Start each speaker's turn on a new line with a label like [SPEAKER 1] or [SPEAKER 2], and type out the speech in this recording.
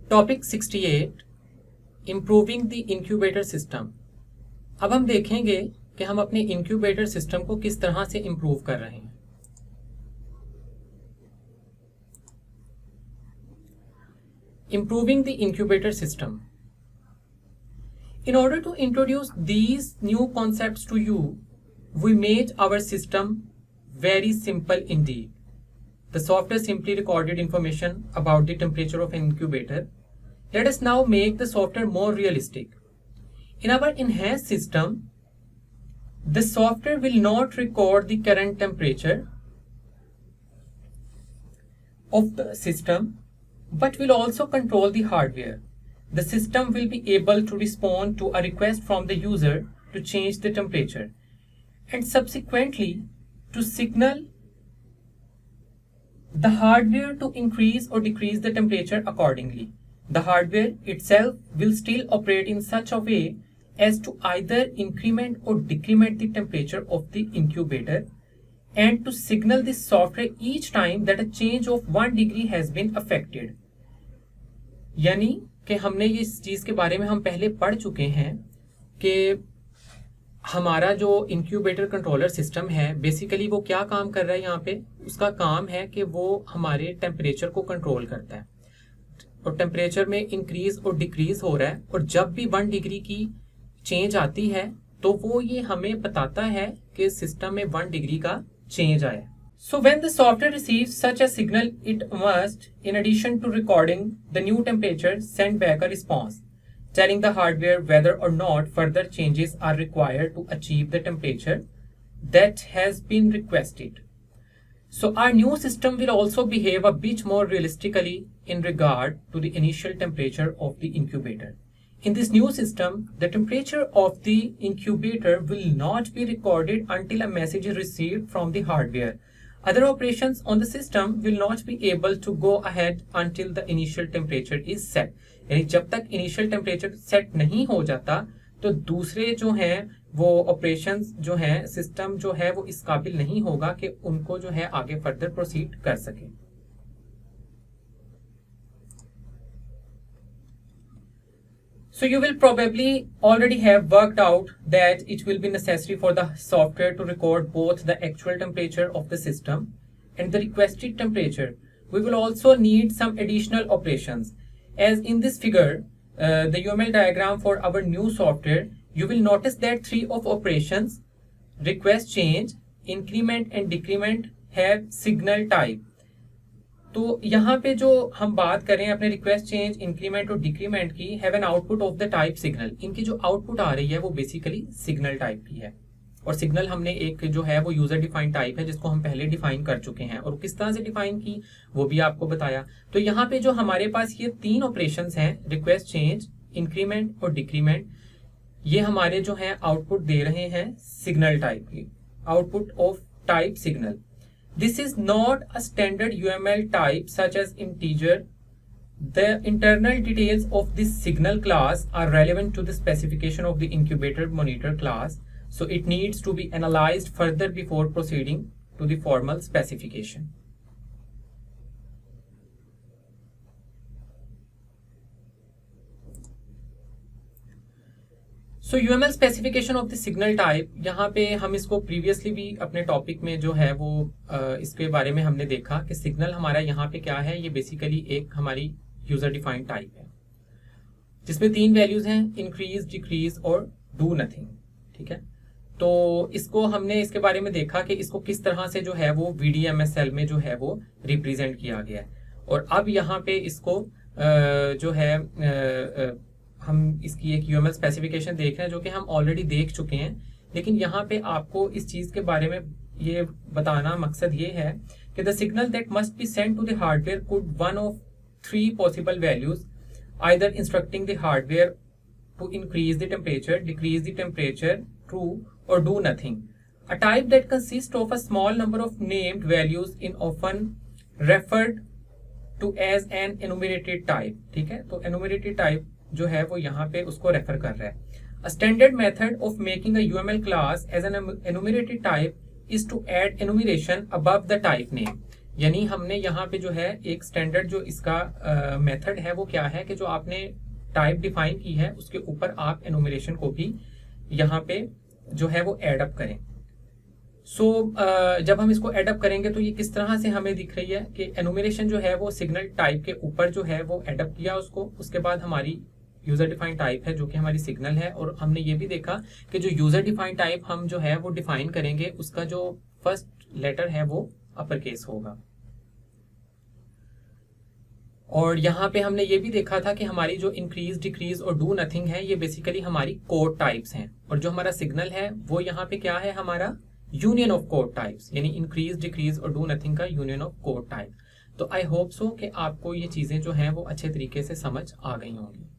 [SPEAKER 1] Topic 68 improving the incubator system. अब हम देखेंगे कि हम अपने इंक्यूबेटर सिस्टम को किस तरह से इम्प्रूव कर रहे हैं। Improving the incubator system. In order to introduce these new concepts to you, we made our system very simple indeed. The software simply recorded information about the temperature of an incubator. Let us now make the software more realistic. In our enhanced system, the software will not record the current temperature of the system, but will also control the hardware. The system will be able to respond to a request from the user to change the temperature and subsequently to signal the hardware to increase or decrease the temperature accordingly. The hardware itself will still operate in such a way as to either increment or decrement the temperature of the incubator and to signal the software each time that a change of 1 degree has been affected. यानी कि हमने ये इस चीज़ के बारे में हम पहले पढ़ चुके हैं कि हमारा जो इंक्यूबेटर कंट्रोलर सिस्टम है बेसिकली वो क्या काम कर रहा है। यहाँ पे उसका काम है कि वो हमारे टेम्परेचर को कंट्रोल करता है और टेम्परेचर में इंक्रीज और डिक्रीज हो रहा है, और जब भी 1 डिग्री की चेंज आती है तो वो ये हमें बताता है कि सिस्टम में 1 डिग्री का चेंज आया। So when the software receives such a signal, it must, in addition to recording the new temperature, send back a response, telling the hardware whether or not further changes are required to achieve the temperature that has been requested. So our new system will also behave a bit more realistically in regard to the initial temperature of the incubator. In this new system, the temperature of the incubator will not be recorded until a message is received from the hardware. Other operations on the system will not be able to go ahead until the initial temperature is set. यानी जब तक initial temperature set नहीं हो जाता तो दूसरे जो हैं वो operations जो हैं system जो है वो इस काबिल नहीं होगा कि उनको जो है आगे further proceed कर सके। So you will probably already have worked out that it will be necessary for the software to record both the actual temperature of the system and the requested temperature. We will also need some additional operations. As in this figure, the UML diagram for our new software, you will notice that 3 of operations, request change, increment and decrement, have signal type. तो यहाँ पे जो हम बात करें अपने request change increment और decrement की, have an output of the type signal. इनकी जो आउटपुट आ रही है वो बेसिकली सिग्नल टाइप की है, और सिग्नल हमने एक जो है वो यूजर डिफाइंड टाइप है जिसको हम पहले डिफाइन कर चुके हैं, और किस तरह से डिफाइन की वो भी आपको बताया। तो यहाँ पे जो हमारे पास ये 3 ऑपरेशन हैं, रिक्वेस्ट चेंज, इंक्रीमेंट और डिक्रीमेंट, ये हमारे जो है आउटपुट दे रहे हैं सिग्नल टाइप की, output of type signal. This is not a standard UML type such as integer. The internal details of this signal class are relevant to the specification of the incubator monitor class, so it needs to be analyzed further before proceeding to the formal specification. So UML specification of the signal type, यहाँ पे हम इसको previously भी अपने topic में जो है वो इसके बारे में हमने देखा कि सिग्नल हमारा यहाँ पे क्या है। ये बेसिकली एक हमारी यूजर डिफाइंड टाइप है जिसमें 3 वैल्यूज हैं, इंक्रीज, डिक्रीज और डू नथिंग। ठीक है, तो इसको हमने इसके बारे में देखा कि इसको किस तरह से जो है वो VDMSL में जो है वो रिप्रेजेंट किया गया है, और अब यहाँ पे इसको जो है हम इसकी एक UML स्पेसिफिकेशन देख रहे हैं जो कि हम ऑलरेडी देख चुके हैं, लेकिन यहाँ पे आपको इस चीज़ के बारे में ये बताना मकसद ये है कि the signal that must be sent to the hardware could one of 3 possible values, either instructing the hardware to increase the temperature, decrease the temperature, true, और do nothing. A type that consist of a small number of named values in often referred to as an enumerated type. ठीक है, तो एनुमरेटेड type जो है वो यहाँ पे उसको रेफर कर रहा है। A standard method of making a UML class as an enumerated type is to add enumeration above the type name. यानी हमने यहाँ पे जो है एक स्टैंडर्ड जो इसका मेथड है वो क्या है कि जो आपने टाइप डिफाइन की है उसके ऊपर आप एनुमरेशन को भी यहाँ पे जो है वो एड अप करें। जब हम इसको एड अप करेंगे तो ये किस तरह से हमें दिख रही है कि एनुमरेशन जो है वो सिग्नल टाइप के ऊपर जो है वो एड अप किया उसको, उसके बाद हमारी यूजर डिफाइंड टाइप है जो कि हमारी सिग्नल है, और हमने ये भी देखा कि जो यूजर डिफाइंड टाइप हम जो है वो डिफाइन करेंगे उसका जो फर्स्ट लेटर है वो अपर केस होगा। और यहाँ पे हमने ये भी देखा था कि हमारी जो इंक्रीज डिक्रीज और डू नथिंग है ये बेसिकली हमारी कोड टाइप्स हैं, और जो हमारा सिग्नल है वो यहाँ पे क्या है, हमारा यूनियन ऑफ कोड टाइप्स, यानी इंक्रीज डिक्रीज और डू नथिंग का यूनियन ऑफ कोड टाइप। तो आई होप सो कि आपको ये चीज़ें जो हैं वो अच्छे तरीके से समझ आ गई होंगी।